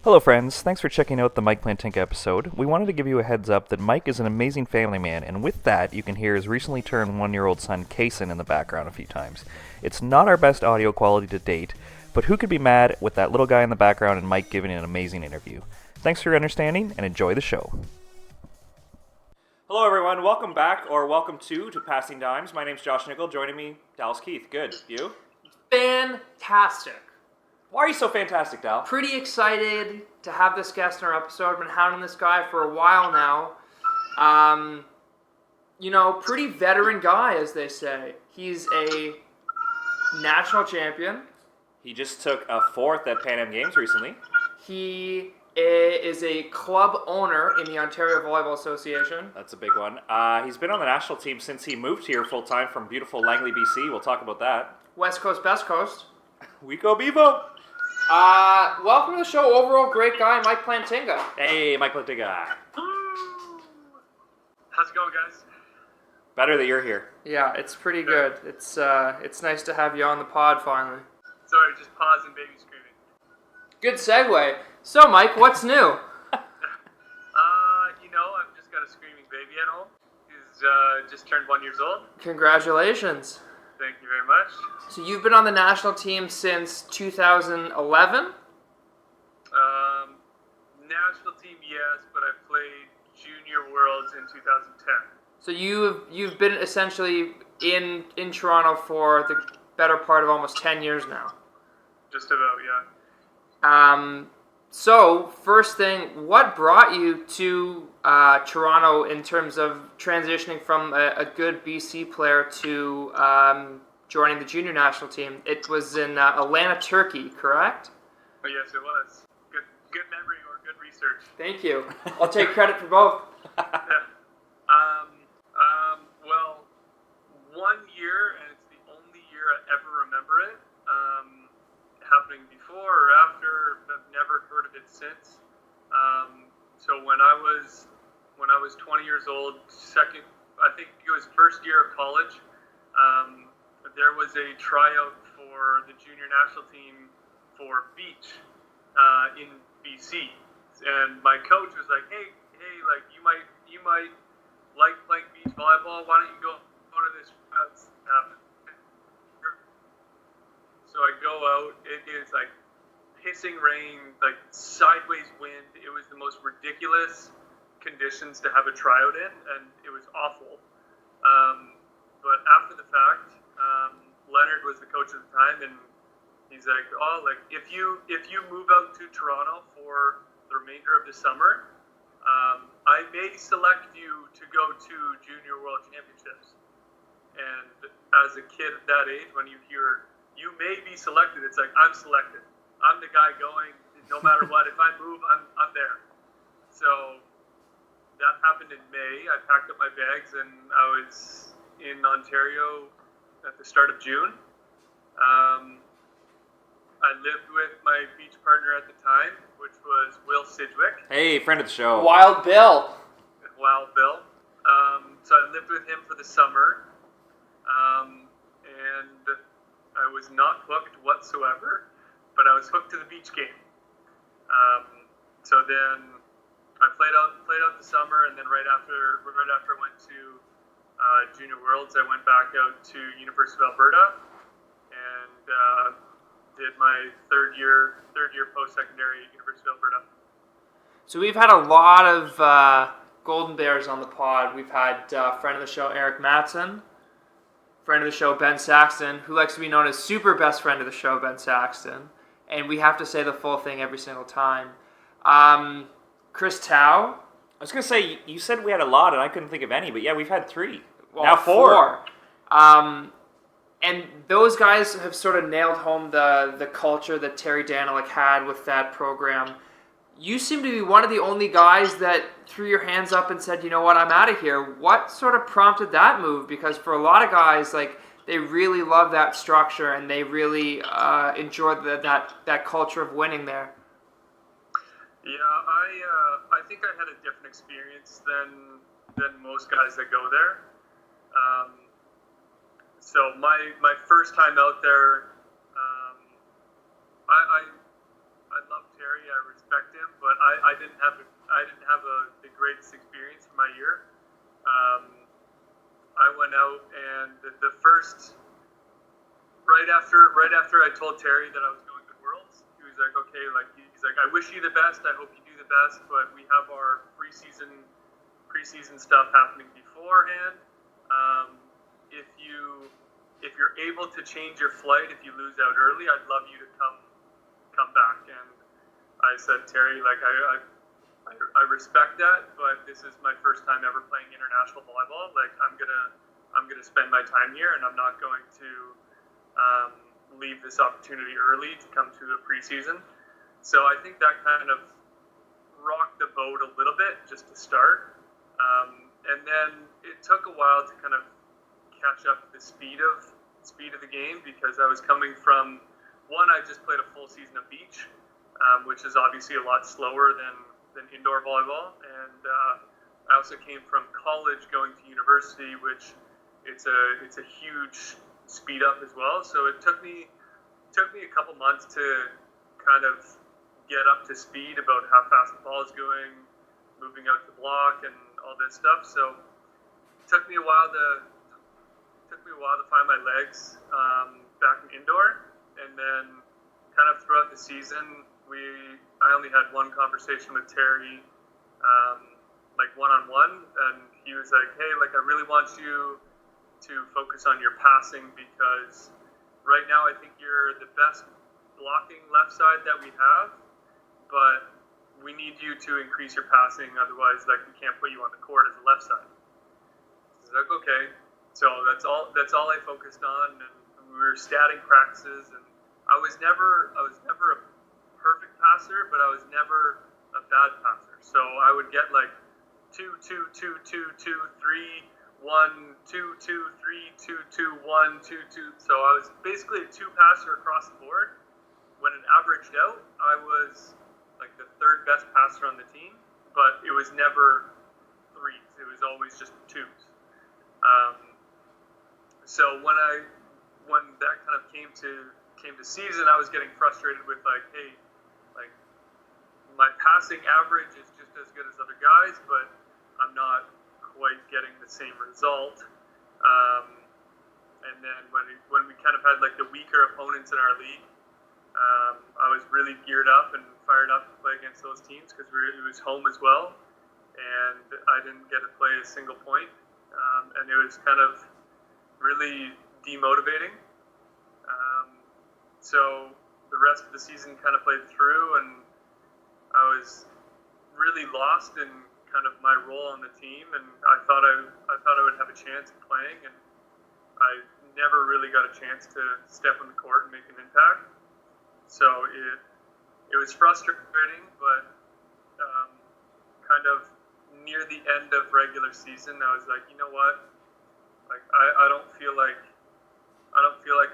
Hello friends, thanks for checking out the Mike Plantinga episode. We wanted to give you a heads up that Mike is an amazing family man, and with that, you can hear his recently turned 1-year-old son Kason in the background a few times. It's not our best audio quality to date, but who could be mad with that little guy in the background and Mike giving an amazing interview. Thanks for your understanding, and enjoy the show. Hello everyone, welcome back, or welcome to Passing Dimes. My name's Josh Nickel, joining me, Dallas Keith. Good, you? Fantastic. Why are you so fantastic, Dal? Pretty excited to have this guest in our episode. I've been hounding this guy for a while now. Pretty veteran guy, as they say. He's a national champion. He just took a fourth at Pan Am Games recently. He is a club owner in the Ontario Volleyball Association. That's a big one. He's been on the national team since he moved here full-time from beautiful Langley, BC. We'll talk about that. West Coast, best coast. We go Bevo! Welcome to the show, overall great guy, Mike Plantinga. Hey, Mike Plantinga. How's it going, guys? Better that you're here. Yeah, it's pretty good. It's nice to have you on the pod finally. Sorry, just pausing baby screaming. Good segue. So, Mike, what's new? I've just got a screaming baby at home. He's just turned 1 year old. Congratulations. Thank you very much. So you've been on the national team since 2011? National team, yes, but I played Junior Worlds in 2010. So you've been essentially in Toronto for the better part of almost 10 years now. Just about, yeah. So first thing, what brought you to Toronto in terms of transitioning from a good BC player to joining the junior national team? It was in Atlanta, Turkey, correct? Oh, yes, it was. Good memory or good research. Thank you. I'll take credit for both. Yeah. Well, 1 year, and it's the only year I ever remember it. Happening before or after, I've never heard of it since. So when I was 20 years old, I think it was first year of college, there was a tryout for the junior national team for beach in BC, and my coach was like, hey, like you might like playing beach volleyball. Why don't you go to this? So I go out. It is like pissing rain, like sideways wind. It was the most ridiculous conditions to have a tryout in, and it was awful. But after the fact, Leonard was the coach at the time, and he's like, if you move out to Toronto for the remainder of the summer, I may select you to go to Junior World Championships. And as a kid at that age, when you hear you may be selected, it's like, I'm selected. I'm the guy going, no matter what. If I move, I'm there. So that happened in May. I packed up my bags and I was in Ontario at the start of June. I lived with my beach partner at the time, which was Will Sidgwick. Hey, friend of the show. Wild Bill. Wild Bill. So I lived with him for the summer. And I was not hooked whatsoever, but I was hooked to the beach game. So then I played out the summer, and then right after I went to Junior Worlds, I went back out to University of Alberta and did my third year post-secondary at University of Alberta. So we've had a lot of Golden Bears on the pod. We've had friend of the show Eric Matson, friend of the show Ben Saxton, who likes to be known as super best friend of the show Ben Saxton, and we have to say the full thing every single time. Chris Tao. I was going to say, you said we had a lot, and I couldn't think of any, but yeah, we've had 3. Well, now 4. And those guys have sort of nailed home the culture that Terry Danilick had with that program. You seem to be one of the only guys that threw your hands up and said, you know what, I'm out of here. What sort of prompted that move? Because for a lot of guys, like, they really love that structure and they really enjoy that culture of winning there. Yeah, I think I had a different experience than most guys that go there. So my first time out there, I love Terry. I respect him. the greatest experience for my year. I went out and the first right after I told Terry that I was going to Worlds, he was like, okay, like he's like, I wish you the best. I hope you do the best, but we have our preseason stuff happening beforehand. If you're able to change your flight, if you lose out early, I'd love you to come back. And I said, Terry, like I respect that, but this is my first time ever playing international volleyball. Like I'm gonna spend my time here, and I'm not going to leave this opportunity early to come to a preseason. So I think that kind of rocked the boat a little bit just to start, and then it took a while to kind of catch up the speed of the game, because I was coming from one, I just played a full season of beach, which is obviously a lot slower than indoor volleyball, and I also came from college going to university, which it's a huge speed up as well. So it took me a couple months to kind of get up to speed about how fast the ball is going, moving out the block, and all this stuff. So it took me a while to find my legs back in indoor, and then kind of throughout the season, I only had one conversation with Terry, like one-on-one, and he was like, hey, like I really want you to focus on your passing, because right now I think you're the best blocking left side that we have, but we need you to increase your passing, otherwise like we can't put you on the court as a left side. He's like, okay. So that's all I focused on, and we were statting practices, and I was never a perfect passer, but I was never a bad passer. So I would get like 2, 2, 2, 2, 2, 3, 1, 2, 2, 3, 2, 2, 1, 2, 2. So I was basically a two passer across the board. When it averaged out, I was like the third best passer on the team, but it was never threes. It was always just twos. So when that kind of came to season, I was getting frustrated with like, hey, like my passing average is just as good as other guys, but I'm not quite getting the same result. And then when we kind of had like the weaker opponents in our league, I was really geared up and fired up to play against those teams, because it was home as well, and I didn't get to play a single point, and it was kind of really demotivating. So the rest of the season kind of played through, and I was really lost in kind of my role on the team, and I thought I would have a chance at playing, and I never really got a chance to step on the court and make an impact. So it was frustrating, but kind of near the end of regular season, I was like, you know what? Like I don't feel like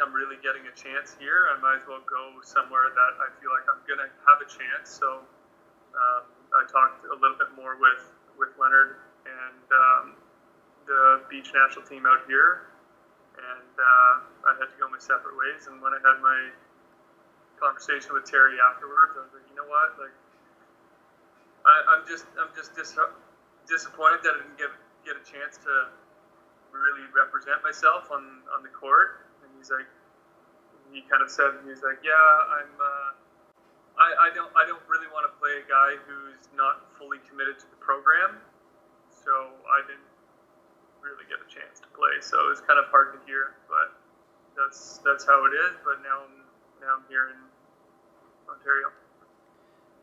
I'm really getting a chance here. I might as well go somewhere that I feel like I'm gonna have a chance. So I talked a little bit more with Leonard and the beach national team out here, and I had to go my separate ways. And when I had my conversation with Terry afterwards, I was like, you know what, like I'm just disappointed that I didn't get a chance to really represent myself on the court. And he kind of said, he's like, yeah, I don't really want to play a guy who's not fully committed to the program, so I didn't really get a chance to play. So it was kind of hard to hear, but that's how it is. But now I'm here in Ontario.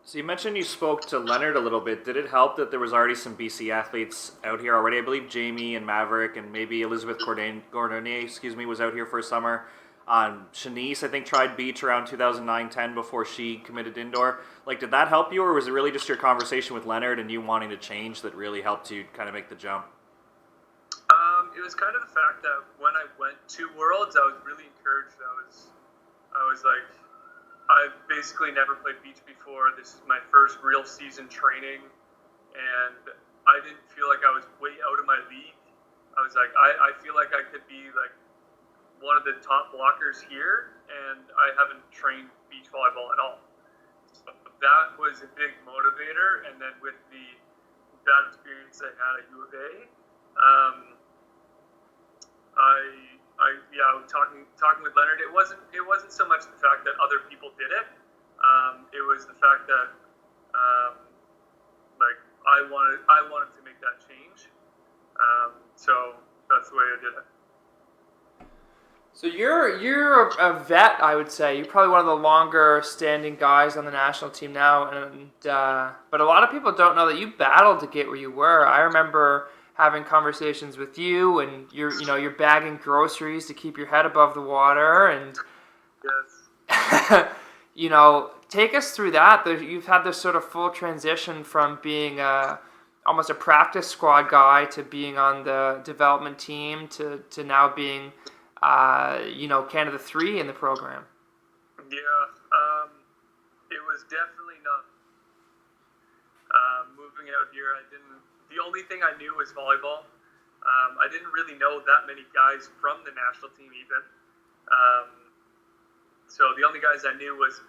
So you mentioned you spoke to Leonard a little bit. Did it help that there was already some BC athletes out here already? I believe Jamie and Maverick and maybe Elizabeth Gordonier, was out here for a summer. Shanice, I think, tried beach around 2009-10 before she committed indoor. Like, did that help you, or was it really just your conversation with Leonard and you wanting to change that really helped you kind of make the jump? It was kind of the fact that when I went to Worlds, I was really encouraged. I was like, I've basically never played beach before. This is my first real season training, and I didn't feel like I was way out of my league. I was like, I feel like I could be like one of the top blockers here, and I haven't trained beach volleyball at all. So that was a big motivator. And then with the bad experience I had at U of A, talking with Leonard, it wasn't so much the fact that other people did it. It was the fact that I wanted to make that change. So that's the way I did it. So you're a vet, I would say. You're probably one of the longer standing guys on the national team now, and but a lot of people don't know that you battled to get where you were. I remember having conversations with you, and you're bagging groceries to keep your head above the water, and yes. Take us through that. You've had this sort of full transition from being almost a practice squad guy to being on the development team to now being Canada 3 in the program. Yeah, it was definitely not moving out here. The only thing I knew was volleyball. I didn't really know that many guys from the national team even. So the only guys I knew was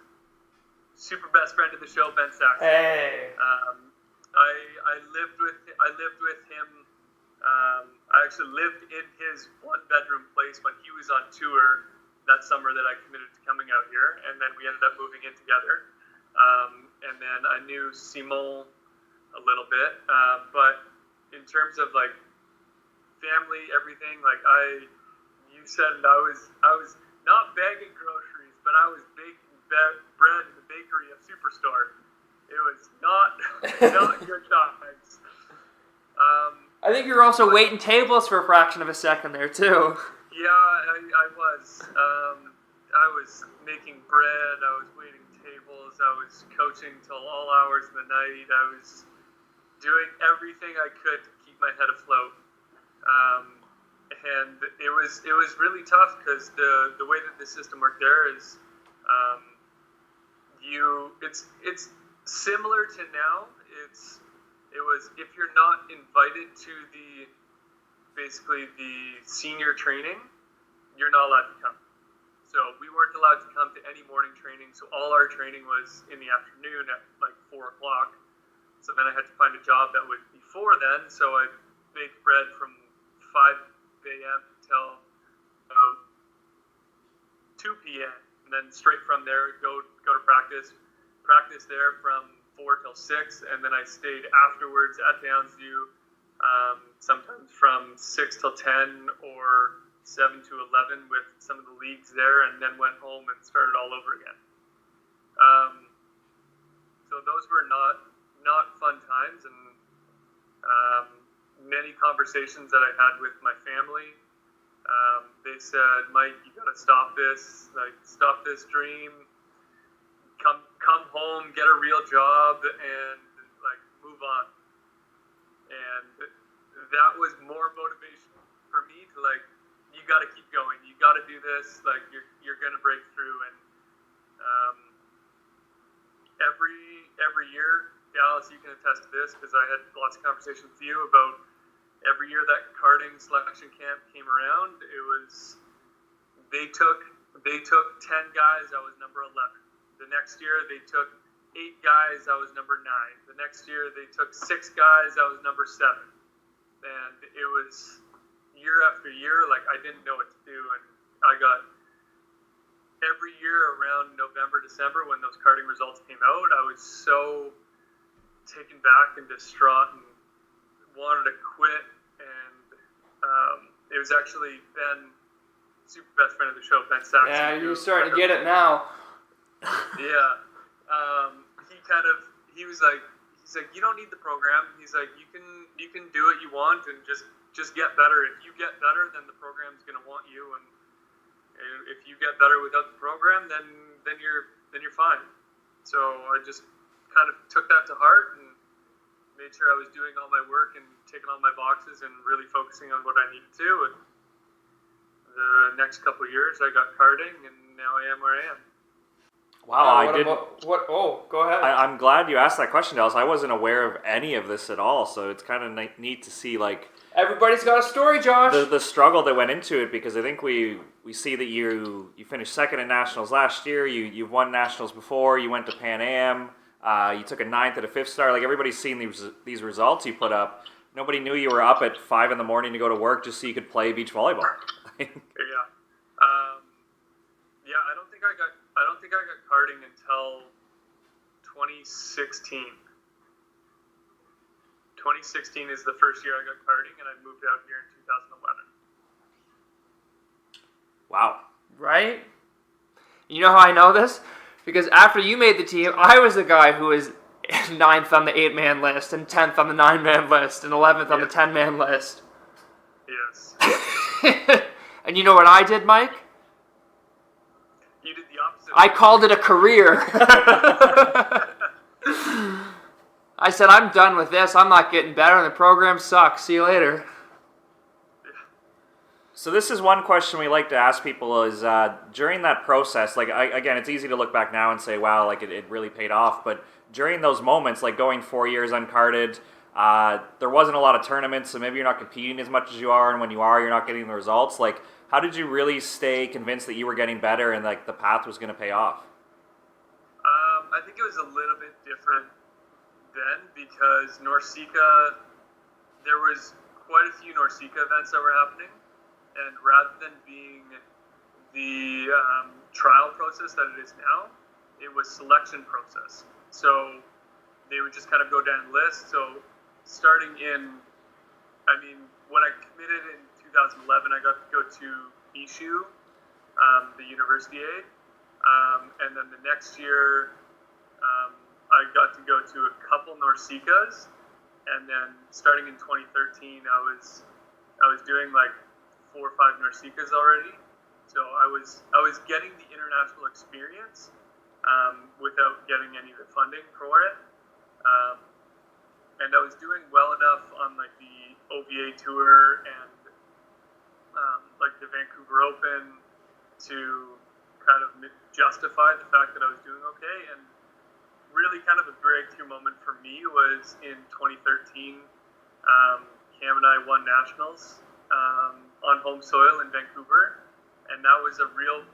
super best friend of the show, Ben Saxon. Hey. I lived with him. I actually lived in his one-bedroom place when he was on tour that summer that I committed to coming out here, and then we ended up moving in together. And then I knew Simon a little bit, but in terms of like family, everything, you said, I was not bagging groceries, but I was baking bread in the bakery at Superstore. It was not good times. I think you were also waiting tables for a fraction of a second there too. Yeah, I was. I was making bread. I was waiting tables. I was coaching till all hours of the night. I was doing everything I could to keep my head afloat. And it was really tough because the way that the system worked there is, it's similar to now. It was if you're not invited to basically the senior training, you're not allowed to come. So we weren't allowed to come to any morning training. So all our training was in the afternoon at 4 o'clock. So then I had to find a job that would before then. So I baked bread from 5 a.m. until 2 p.m. and then straight from there go to practice there from 4 till 6, and then I stayed afterwards at Downsview, sometimes from 6 till 10 or 7 to 11 with some of the leagues there, and then went home and started all over again. So those were not fun times, and many conversations that I had with my family. They said, Mike, you got to stop this dream. Come home, get a real job, and move on. And that was more motivation for me to you got to keep going. You got to do this. You're going to break through. And every year, Dallas, you can attest to this because I had lots of conversations with you about every year that karting selection camp came around. They took 10 guys. I was number 11. The next year, they took 8 guys. I was number 9. The next year, they took 6 guys. I was number 7. And it was year after year, I didn't know what to do. And I got every year around November, December, when those karting results came out, I was so taken back and distraught and wanted to quit. And it was actually Ben, super best friend of the show, Ben Saxon. Yeah, you're starting to get it now. Yeah, he was like, you don't need the program. He's like, you can do what you want and just get better. If you get better, then the program's gonna want you, and if you get better without the program, then you're fine. So I just kind of took that to heart and made sure I was doing all my work and taking all my boxes and really focusing on what I needed to. And the next couple of years, I got karting, and now I am where I am. Wow, go ahead. I'm glad you asked that question, Dallas. I wasn't aware of any of this at all, so it's kind of neat to see everybody's got a story, Josh. The struggle that went into it, because I think we see that you finished second in nationals last year. You've won nationals before. You went to Pan Am. You took a 9th at a 5th star. Like, everybody's seen these results you put up. Nobody knew you were up at 5 in the morning to go to work just so you could play beach volleyball. Yeah. I don't think I got carding until 2016. 2016 is the first year I got carding, and I moved out here in 2011. Wow. Right? You know how I know this? Because after you made the team, I was the guy who was 9th on the 8-man list, and 10th on the 9-man list, and 11th on the 10-man list. Yes. And you know what I did, Mike? You did the opposite. I called it a career. I said, I'm done with this. I'm not getting better, and the program sucks. See you later. So this is one question we like to ask people is during that process, like, again, it's easy to look back now and say, wow, like it really paid off. But during those moments, like going 4 years uncarded, there wasn't a lot of tournaments, so maybe you're not competing as much as you are, and when you are, you're not getting the results. Like, how did you really stay convinced that you were getting better and like the path was going to pay off? I think it was a little bit different then because NORCECA, there was quite a few NORCECA events that were happening. And rather than being the trial process that it is now, it was selection process. So they would just kind of go down lists. So starting in, when I committed in 2011, I got to go to BSU, the University A. And then the next year, I got to go to a couple NORCECAs. And then starting in 2013, I was doing like 4 or 5 NORCECAs already, so I was getting the international experience without getting any of the funding for it, and I was doing well enough on like the OVA tour and like the Vancouver Open to kind of justify the fact that I was doing okay. And really, kind of a breakthrough moment for me was in 2013. Cam and I won nationals. On home soil in Vancouver, and that was a real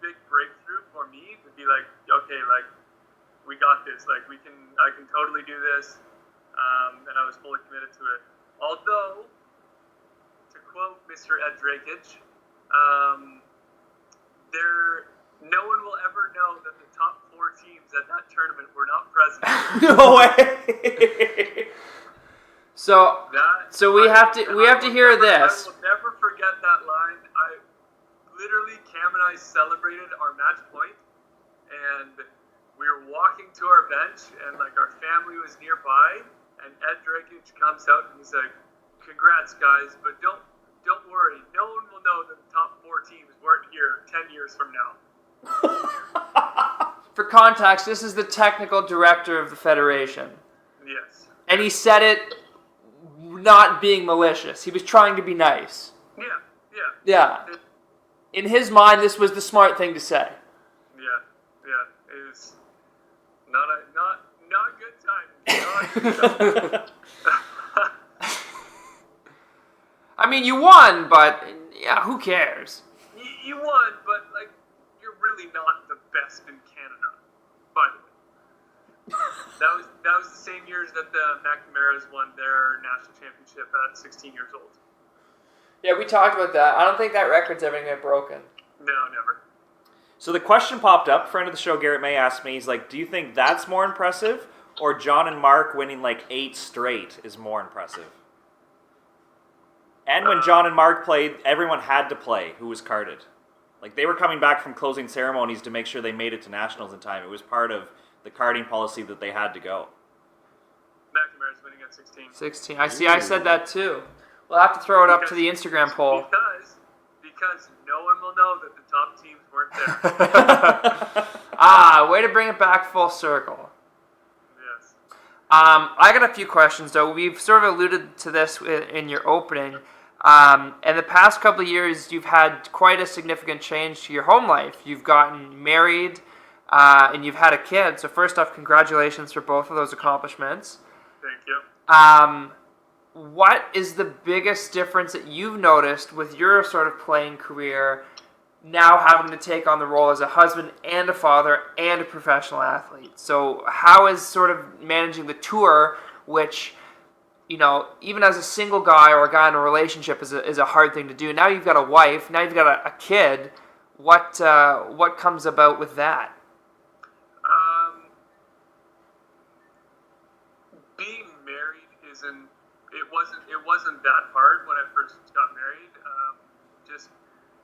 big breakthrough for me to be like, okay, like we got this, like I can totally do this, and I was fully committed to it. Although, to quote Mr. Ed Drakage, no one will ever know that the top 4 teams at that tournament were not present. No way. So we have to hear this. I will never forget that line. Cam and I celebrated our match point, and we were walking to our bench, and like our family was nearby, and Ed Drakage comes out and he's like, "Congrats, guys, but don't worry. No one will know that the top 4 teams weren't here 10 years from now." For context, this is the technical director of the federation. Yes. And he said it not being malicious. He was trying to be nice. Yeah. In his mind, this was the smart thing to say. Yeah. It was not a good time. I mean, you won, but yeah, who cares? You won, but like you're really not the best in Canada, by the way. That was the same years that the McNamara's won their national championship at 16 years old. Yeah, we talked about that. I don't think that record's ever going to get broken. No, never. So the question popped up. Friend of the show, Garrett May, asked me, he's like, do you think that's more impressive, or John and Mark winning like 8 straight is more impressive? And when John and Mark played, everyone had to play who was carded. Like, they were coming back from closing ceremonies to make sure they made it to nationals in time. It was part of the carding policy that they had to go. McNamara's winning at 16. 16. I see. I said that too. We'll have to throw it up to the Instagram poll. Because no one will know that the top teams weren't there. Way to bring it back full circle. Yes. I got a few questions, though. We've sort of alluded to this in your opening. In the past couple of years, you've had quite a significant change to your home life. You've gotten married, and you've had a kid. So first off, congratulations for both of those accomplishments. Thank you. What is the biggest difference that you've noticed with your sort of playing career now having to take on the role as a husband and a father and a professional athlete. So how is sort of managing the tour, which, even as a single guy or a guy in a relationship is a hard thing to do. Now you've got a wife, now you've got a kid. What comes about with that? Being married it wasn't that hard when I first got married.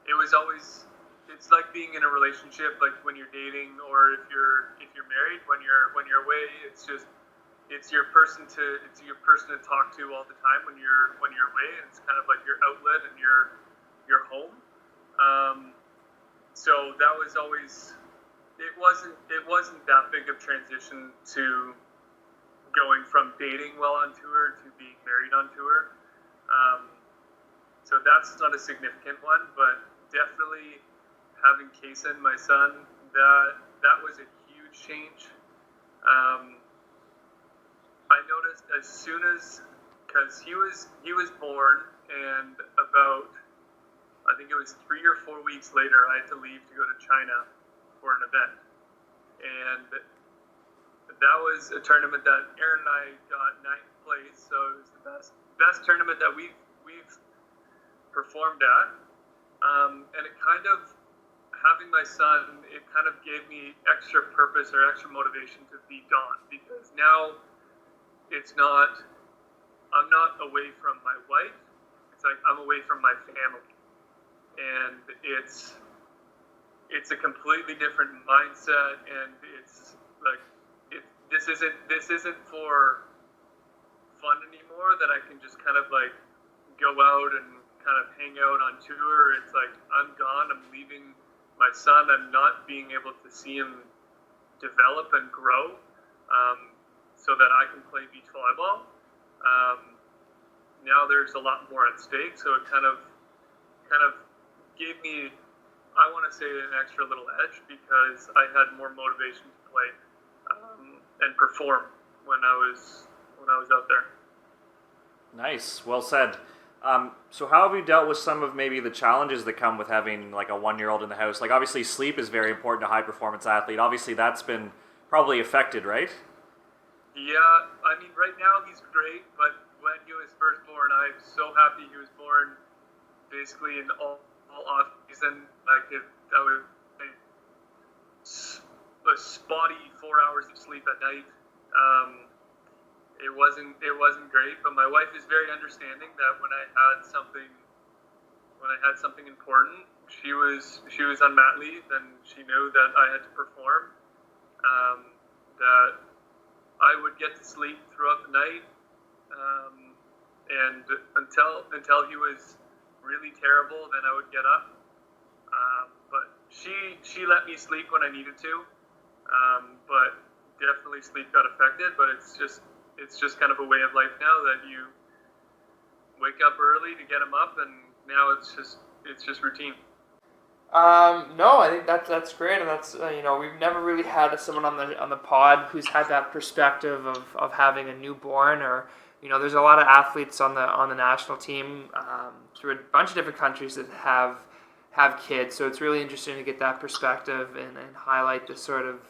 It was always, it's like being in a relationship, like when you're dating or if you're married. When you're away, it's your person to talk to all the time when you're away. It's kind of like your outlet and your home. So that was always, it wasn't that big of transition to going from dating while on tour to being married on tour. So that's not a significant one, but definitely having Kaysen, my son, that was a huge change. I noticed as soon as, because he was born, and about, I think it was 3 or 4 weeks later, I had to leave to go to China for an event, and that was a tournament that Aaron and I got 9th place, so it was the best tournament that we've performed at. And it kind of, having my son, it kind of gave me extra purpose or extra motivation to be gone, because now I'm not away from my wife, it's like I'm away from my family. And it's a completely different mindset, and it's like, this isn't for fun anymore, that I can just kind of like go out and kind of hang out on tour. It's like, I'm gone, I'm leaving my son, I'm not being able to see him develop and grow, so that I can play beach volleyball. Now there's a lot more at stake, so it kind of gave me, I want to say, an extra little edge, because I had more motivation to play and perform when I was out there. Nice, well said. So how have you dealt with some of maybe the challenges that come with having like a 1-year-old in the house? Like obviously sleep is very important to a high performance athlete. Obviously that's been probably affected, right? Yeah, I mean right now he's great, but when he was first born, I'm so happy he was born basically in all off season. I would a spotty 4 hours of sleep at night. It wasn't great, but my wife is very understanding that when I had something important, she was on mat leave, and she knew that I had to perform. That I would get to sleep throughout the night, and until he was really terrible, then I would get up. But she let me sleep when I needed to. But definitely sleep got affected. But it's just kind of a way of life now, that you wake up early to get him up, and now it's just routine. No, I think that's great, and that's we've never really had someone on the pod who's had that perspective of having a newborn, or there's a lot of athletes on the national team through a bunch of different countries that have kids, so it's really interesting to get that perspective and highlight the sort of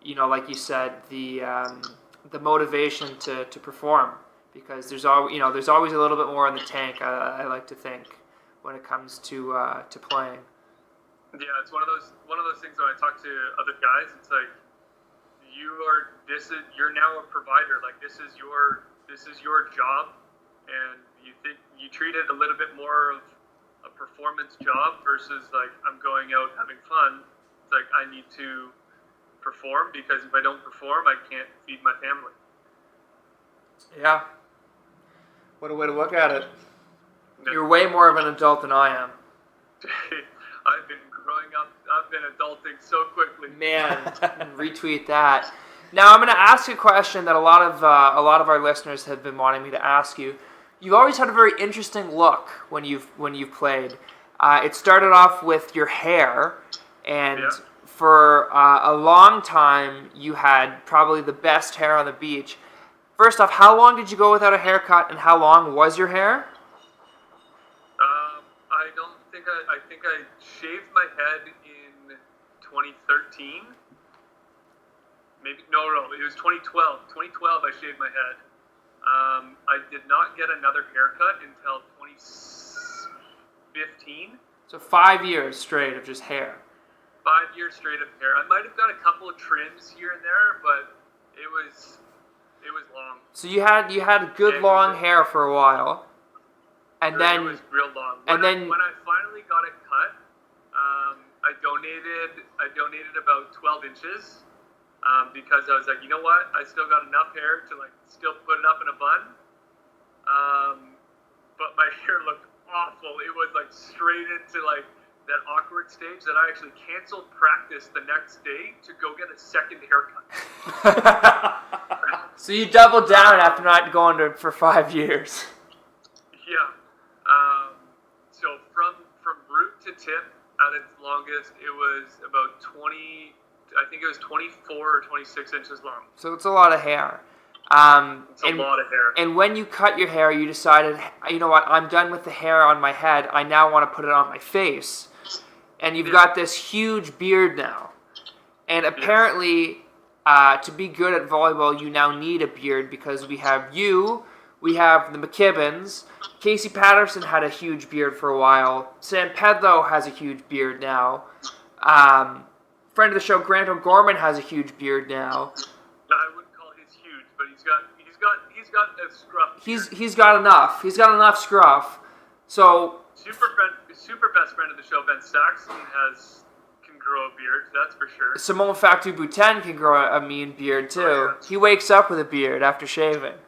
like you said, the motivation to perform, because there's always a little bit more in the tank. I like to think when it comes to playing. Yeah, it's one of those things when I talk to other guys. It's like you're now a provider. Like this is your job, and you treat it a little bit more of a performance job versus like I'm going out having fun. It's like I need to perform, because if I don't perform, I can't feed my family. Yeah. What a way to look at it. You're way more of an adult than I am. I've been growing up. I've been adulting so quickly. Man, retweet that. Now I'm going to ask you a question that a lot of our listeners have been wanting me to ask you. You've always had a very interesting look when you've played. It started off with your hair, and yeah. For a long time you had probably the best hair on the beach. First off, how long did you go without a haircut, and how long was your hair? I think I shaved my head in 2013. Maybe no, it was 2012. 2012, I shaved my head. I did not get another haircut until 2015. So 5 years straight of just hair. 5 years straight of hair. I might have got a couple of trims here and there, but it was long. So you had good long hair for a while, and then it was real long. When I finally got it cut, I donated about 12 inches because I was like, you know what? I still got enough hair to like still put it up in a bun. But my hair looked awful. It was like straight into like that awkward stage that I actually canceled practice the next day to go get a second haircut. So you doubled down after not going for 5 years. Yeah. So from root to tip, at its longest, it was about 20. I think it was 24 or 26 inches long. So it's a lot of hair. It's a lot of hair. And when you cut your hair, you decided, you know what, I'm done with the hair on my head. I now want to put it on my face. And you've got this huge beard now. And apparently, to be good at volleyball, you now need a beard because we have you, we have the McKibbins, Casey Patterson had a huge beard for a while, Sam Pedlow has a huge beard now, friend of the show, Grant O'Gorman has a huge beard now. I wouldn't call his huge, but he's got a scruff. He's got enough. He's got enough scruff. So super best friend of the show, Ben Saxon, can grow a beard. That's for sure. Simone Factu-Boutin can grow a mean beard too. Oh, yeah. He wakes up with a beard after shaving.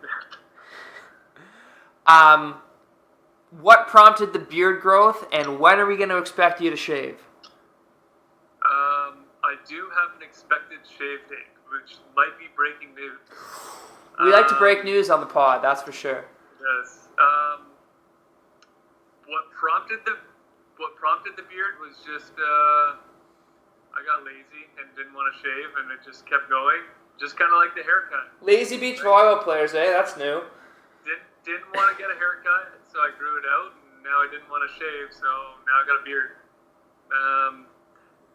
What prompted the beard growth, and when are we going to expect you to shave? I do have an expected shave date, which might be breaking news. We like to break news on the pod, that's for sure. Yes. What prompted the beard was just I got lazy and didn't want to shave, and it just kept going. Just kind of like the haircut. Lazy beach volleyball players, eh? That's new. Didn't want to get a haircut, so I grew it out, and now I didn't want to shave, so now I got a beard.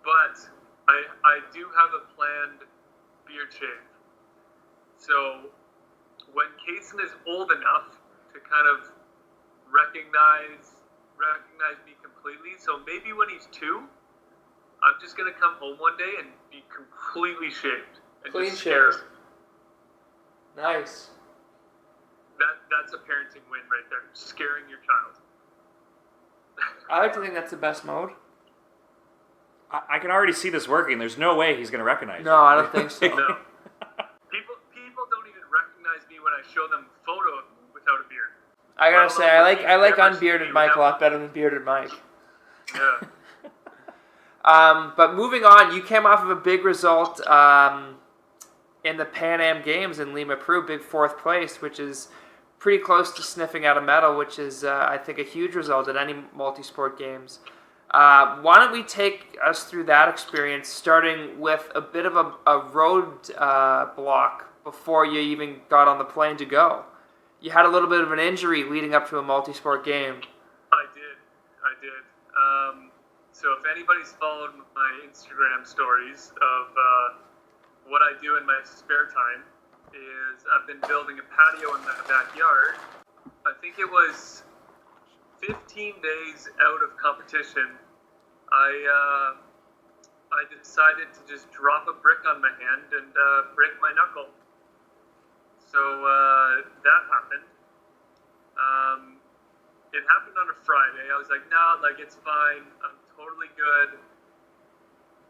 But I do have a planned beard shave. So when Kaysen is old enough to kind of recognize me completely, so maybe when he's 2, I'm just going to come home one day and be completely shaved. And clean just shaved. Nice. That's a parenting win right there. Scaring your child. I like to think that's the best mode. I can already see this working. There's no way he's going to recognize No, I don't think so. No. People don't even recognize me when I show them a photo of me without a beard. I gotta say, I like unbearded Mike a lot better than bearded Mike. Yeah. But moving on, you came off of a big result in the Pan Am Games in Lima, Peru, big 4th place, which is pretty close to sniffing out a medal, which is, I think, a huge result at any multi-sport games. Why don't we take us through that experience, starting with a bit of a road block before you even got on the plane to go. You had a little bit of an injury leading up to a multi-sport game. I did. So if anybody's followed my Instagram stories of what I do in my spare time is I've been building a patio in my backyard. I think it was 15 days out of competition. I decided to just drop a brick on my hand and break my knuckle. So that happened. It happened on a Friday. I was like, no, it's fine. I'm totally good.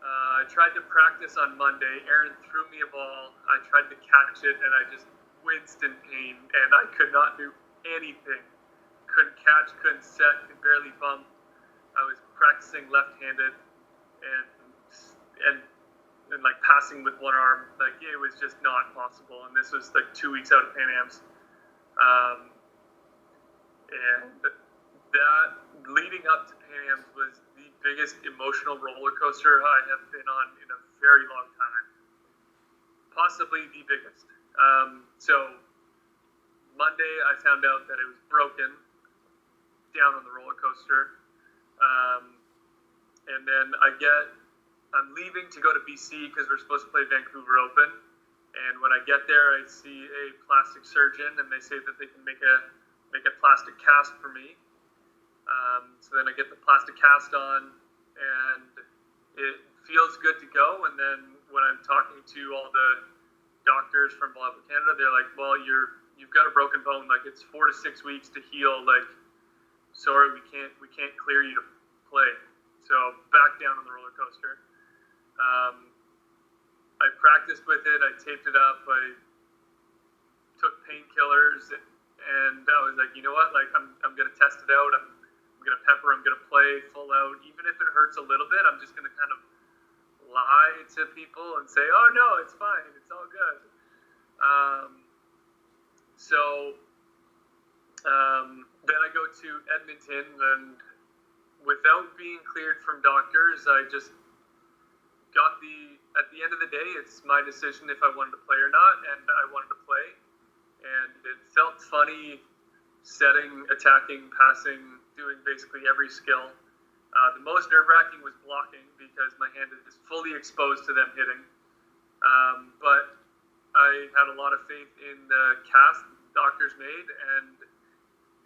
I tried to practice on Monday. Aaron threw me a ball. I tried to catch it, and I just winced in pain, and I could not do anything. Couldn't catch, couldn't set, could barely bump. I was practicing left-handed and passing with one arm. It was just not possible. And this was 2 weeks out of Pan Am's. And that leading up to Pan Am's was the biggest emotional roller coaster I have been on in a very long time. Possibly the biggest. So Monday I found out that it was broken down on the roller coaster. and then I'm leaving to go to BC because we're supposed to play Vancouver Open. And when I get there, I see a plastic surgeon, and they say that they can make a plastic cast for me. So then I get the plastic cast on, and it feels good to go. And then when I'm talking to all the doctors from Volleyball Canada, they're like, "Well, you've got a broken bone. Like, it's 4 to 6 weeks to heal. Like, sorry, we can't clear you to play." So back down on the roller coaster. I practiced with it. I taped it up. I took painkillers, and I was like, you know what? Like, I'm gonna test it out. I'm gonna pepper. I'm gonna play full out, even if it hurts a little bit. I'm just gonna kind of lie to people and say, "Oh no, it's fine. It's all good." Then I go to Edmonton, and without being cleared from doctors, I just got at the end of the day, it's my decision if I wanted to play or not, and I wanted to play. And it felt funny setting, attacking, passing, doing basically every skill. The most nerve-wracking was blocking because my hand is fully exposed to them hitting. But I had a lot of faith in the cast doctors made, and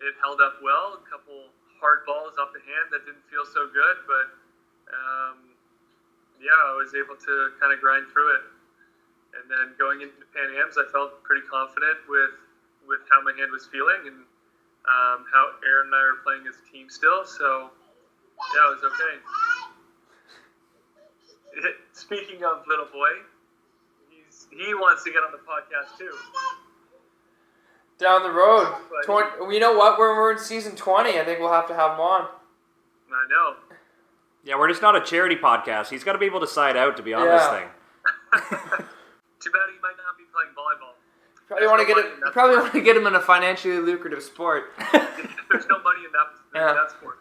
it held up well. A couple hard balls off the hand that didn't feel so good, but I was able to kind of grind through it. And then going into the Pan Ams, I felt pretty confident with how my hand was feeling and how Aaron and I were playing as a team still. So, yeah, it was okay. Speaking of little boy, he wants to get on the podcast too. Down the road. You know what? We're in season 20. I think we'll have to have him on. I know. Yeah, we're just not a charity podcast. He's got to be able to side out to be on this thing. Too bad he might not be playing volleyball. Probably want to get him in a financially lucrative sport. There's no money in that sport.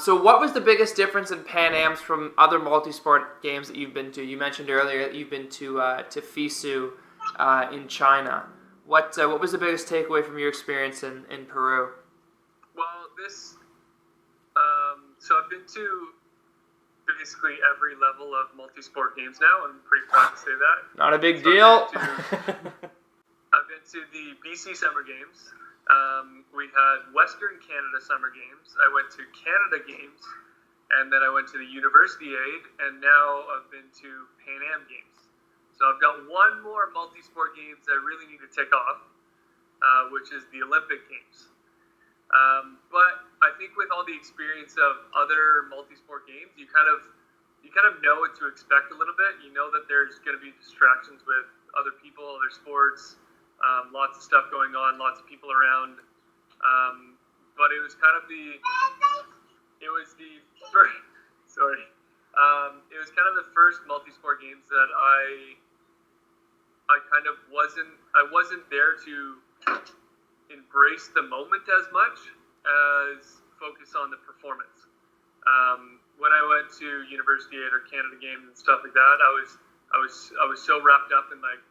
So what was the biggest difference in Pan Ams from other multi-sport games that you've been to? You mentioned earlier that you've been to FISU in China. What was the biggest takeaway from your experience in Peru? Well, so I've been to basically every level of multi-sport games now. I'm pretty proud to say that. Not a big deal. I've been to the BC Summer Games. We had Western Canada Summer Games. I went to Canada Games, and then I went to the University Aid, and now I've been to Pan Am Games. So I've got one more multi-sport games I really need to tick off, which is the Olympic Games. But I think with all the experience of other multi-sport games, you kind of know what to expect a little bit. You know that there's going to be distractions with other people, other sports, lots of stuff going on, lots of people around. But it was kind of the first multi-sport games that I wasn't there to embrace the moment as much as focus on the performance. When I went to University Aid or Canada Games and stuff like that, I was so wrapped up in like,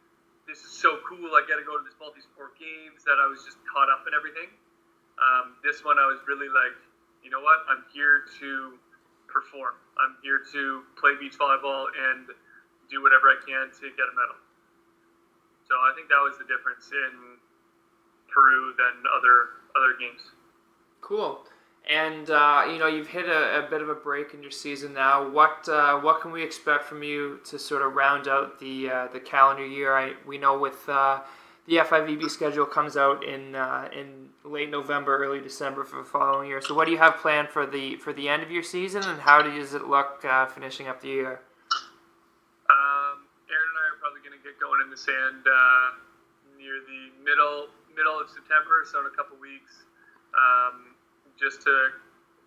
this is so cool, I got to go to this multi-sport games, that I was just caught up in everything. This one I was really like, you know what, I'm here to perform. I'm here to play beach volleyball and do whatever I can to get a medal. So I think that was the difference in Peru than other games. Cool. And you've hit a bit of a break in your season now. What can we expect from you to sort of round out the calendar year? We know with the FIVB schedule comes out in late November, early December for the following year. So what do you have planned for the end of your season, and how does it look finishing up the year? Aaron and I are probably going to get going in the sand near the middle of September, so in a couple weeks.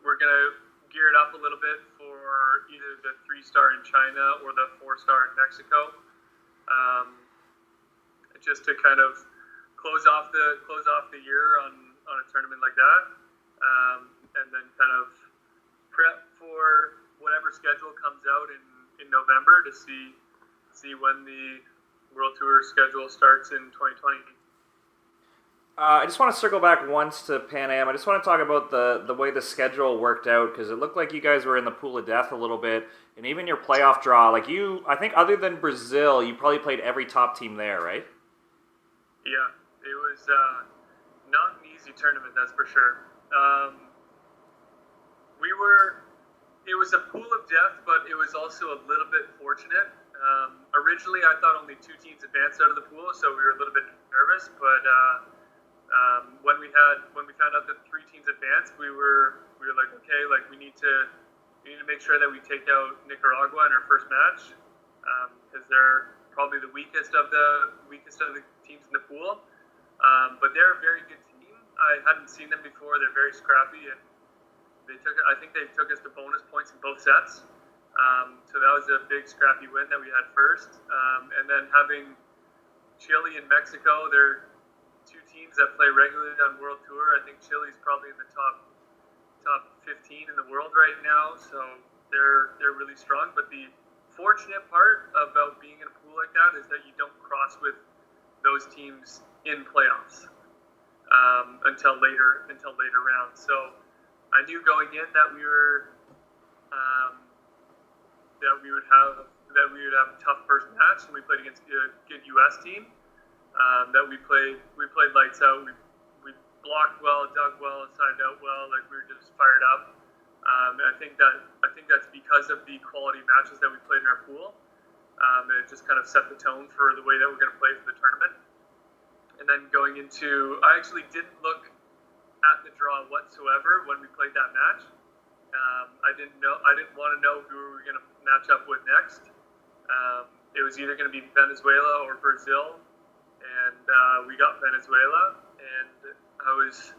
We're going to gear it up a little bit for either the 3-star in China or the 4-star in Mexico. Just to kind of close off the year on a tournament like that, and then kind of prep for whatever schedule comes out in November to see when the World Tour schedule starts in 2020. I just want to circle back once to Pan Am. I just want to talk about the way the schedule worked out because it looked like you guys were in the pool of death a little bit, and even your playoff draw. Like you, I think other than Brazil, you probably played every top team there, right? Yeah, it was not an easy tournament, that's for sure. We were, it was a pool of death, but it was also a little bit fortunate. Originally, I thought only 2 teams advanced out of the pool, so we were a little bit nervous. But when we found out that 3 teams advanced, we were like, okay, like we need to make sure that we take out Nicaragua in our first match because they're probably the weakest of the teams in the pool. But they're a very good team. I hadn't seen them before. They're very scrappy, and I think they took us to bonus points in both sets. So that was a big scrappy win that we had first. And then having Chile and Mexico, they're 2 teams that play regularly on World Tour. I think Chile's probably in the top 15 in the world right now, so they're really strong. But the fortunate part about being in a pool like that is that you don't cross with those teams in playoffs until later rounds. So I knew going in that we would have a tough first match, and we played against a good U.S. team. That we played lights out. We blocked well, dug well, sided out well. Like we were just fired up. And I think that's because of the quality matches that we played in our pool. And it just kind of set the tone for the way that we're going to play for the tournament. And then going into, I actually didn't look at the draw whatsoever when we played that match. I didn't want to know who we were going to match up with next. It was either going to be Venezuela or Brazil, and we got Venezuela, and I was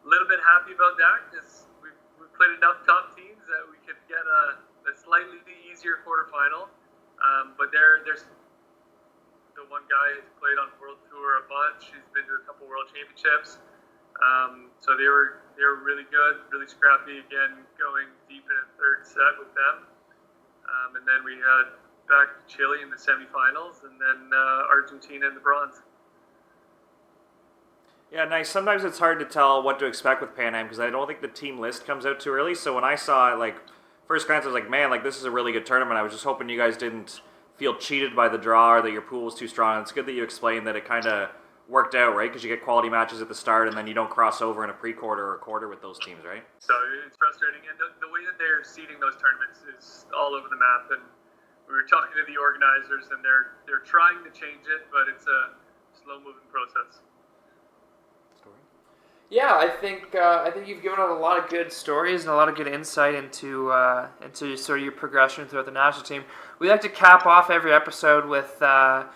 a little bit happy about that because we played enough top teams that we could get a slightly easier quarterfinal. But there's the one guy who's played on World Tour a bunch. He's been to a couple World Championships. So they were really good, really scrappy. Again, going deep in a third set with them, and then we had back to Chile in the semifinals, and then Argentina in the bronze. Yeah, nice. Sometimes it's hard to tell what to expect with Pan Am because I don't think the team list comes out too early. So when I saw it, like first glance, I was like, man, like this is a really good tournament. I was just hoping you guys didn't feel cheated by the draw or that your pool was too strong. It's good that you explained that it kind of worked out, right? Because you get quality matches at the start, and then you don't cross over in a pre-quarter or a quarter with those teams, right? So it's frustrating, and the way that they're seeding those tournaments is all over the map. And we were talking to the organizers, and they're trying to change it, but it's a slow-moving process. Yeah, I think you've given us a lot of good stories and a lot of good insight into sort of your progression throughout the national team. We like to cap off every episode with a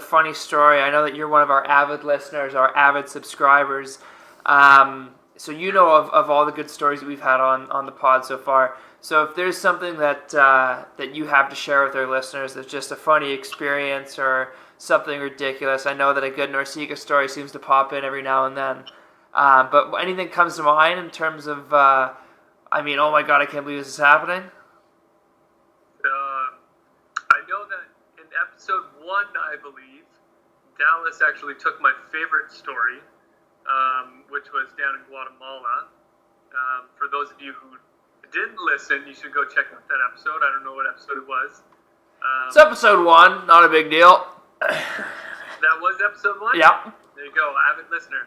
funny story. I know that you're one of our avid listeners, our avid subscribers. So you know of all the good stories that we've had on the pod so far. So if there's something that you have to share with our listeners that's just a funny experience or something ridiculous, I know that a good Norseca story seems to pop in every now and then. But anything comes to mind in terms of, oh my God, I can't believe this is happening? I know that in episode 1, I believe, Dallas actually took my favorite story, which was down in Guatemala. For those of you who didn't listen, you should go check out that episode. I don't know what episode it was. It's episode 1, not a big deal. That was episode 1? Yeah. There you go, avid listener.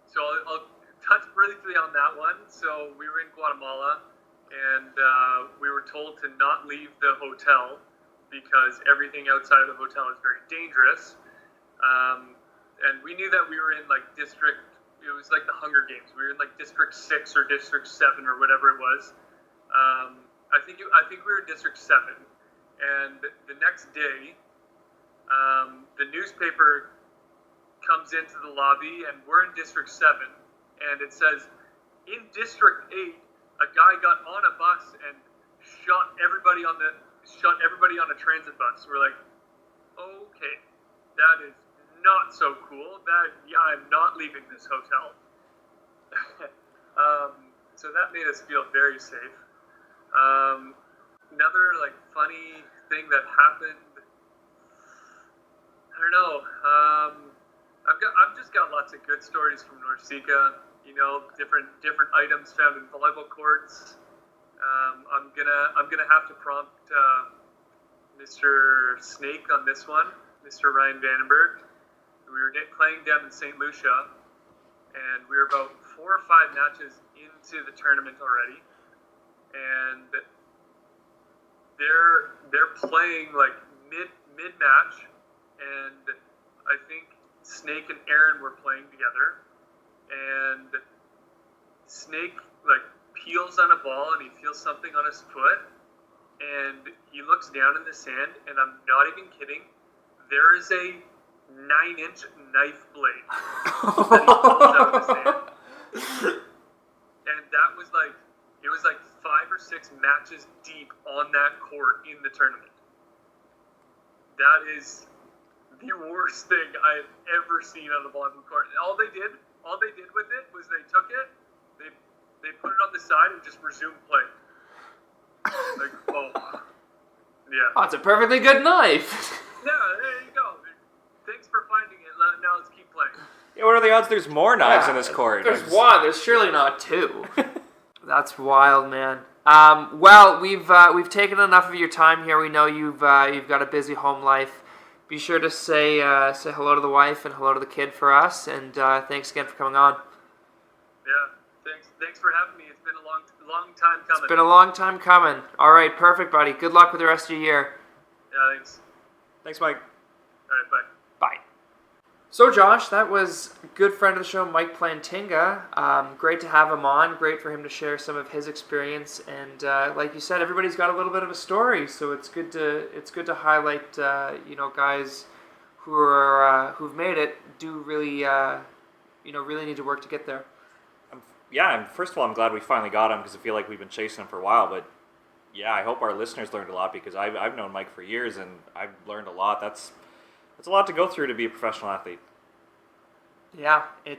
So I'll touch briefly on that one. So we were in Guatemala, and we were told to not leave the hotel because everything outside of the hotel is very dangerous. And we knew that we were in like it was like the Hunger Games. We were in like District 6 or District 7 or whatever it was. I think we were in District 7. And the next day, the newspaper comes into the lobby, and we're in District 7, and it says, in District 8, a guy got on a bus and shot everybody on a transit bus. We're like, okay, that is not so cool. I'm not leaving this hotel. So that made us feel very safe. Another like funny thing that happened, I don't know. I've lots of good stories from Norseca. Different items found in volleyball courts. I'm gonna have to prompt Mr. Snake on this one, Mr. Ryan Vandenberg. We were playing down in St. Lucia, and we were about 4 or 5 matches into the tournament already, and they're playing like mid match, and I think Snake and Aaron were playing together, and Snake like peels on a ball and he feels something on his foot, and he looks down in the sand, and I'm not even kidding, there is a 9-inch knife blade that he pulls out of the sand. And that was like, it was like 5 or 6 matches deep on that court in the tournament. That is the worst thing I've ever seen on a volleyball court. And all they did with it was they took it, they put it on the side and just resumed play. Like, oh, yeah. Oh, it's a perfectly good knife. Yeah, there you go. Thanks for finding it. Now let's keep playing. Yeah, what are the odds there's more knives in this court? There's one. There's surely not 2. That's wild, man. Well, we've taken enough of your time here. We know you've got a busy home life. Be sure to say hello to the wife and hello to the kid for us. And thanks again for coming on. Yeah, thanks for having me. It's been a long time coming. It's been a long time coming. All right, perfect, buddy. Good luck with the rest of your year. Yeah, thanks. Thanks, Mike. All right, bye. Bye. So, Josh, that was a good friend of the show, Mike Plantinga. Great to have him on. Great for him to share some of his experience. And like you said, everybody's got a little bit of a story, so it's good to highlight guys who've made it do really really need to work to get there. Yeah, and first of all, I'm glad we finally got him because I feel like we've been chasing him for a while. But yeah, I hope our listeners learned a lot because I've known Mike for years and I've learned a lot. That's a lot to go through to be a professional athlete. Yeah, and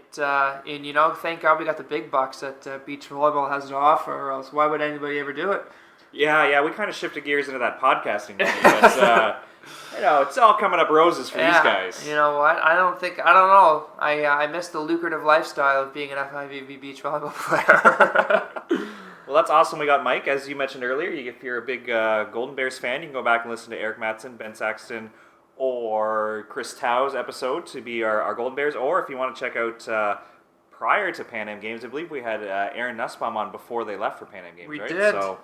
thank God we got the big bucks that beach volleyball has to offer, or else why would anybody ever do it? Yeah, we kind of shifted gears into that podcasting money, but it's all coming up roses for these guys. You know what? I don't know. I miss the lucrative lifestyle of being an FIVB beach volleyball player. Well, that's awesome. We got Mike, as you mentioned earlier. If you're a big Golden Bears fan, you can go back and listen to Eric Mattson, Ben Saxton, or Chris Tau's episode to be our Golden Bears. Or if you want to check out prior to Pan Am Games, I believe we had Aaron Nussbaum on before they left for Pan Am Games, we right? did. So,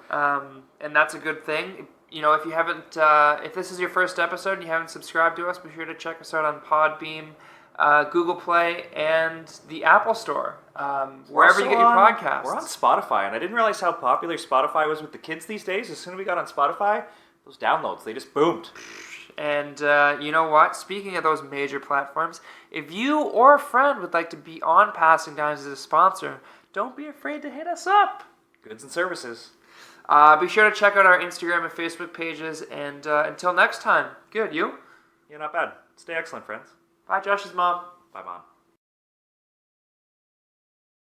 and that's a good thing. If you haven't, if this is your first episode and you haven't subscribed to us, be sure to check us out on Podbeam, Google Play, and the Apple Store. Wherever you get your podcasts. We're on Spotify, and I didn't realize how popular Spotify was with the kids these days. As soon as we got on Spotify, those downloads, they just boomed. And you know what? Speaking of those major platforms, if you or a friend would like to be on Passing Dimes as a sponsor, don't be afraid to hit us up. Goods and services. Be sure to check out our Instagram and Facebook pages. And until next time, good. You? Yeah, not bad. Stay excellent, friends. Bye, Josh's mom. Bye, Mom.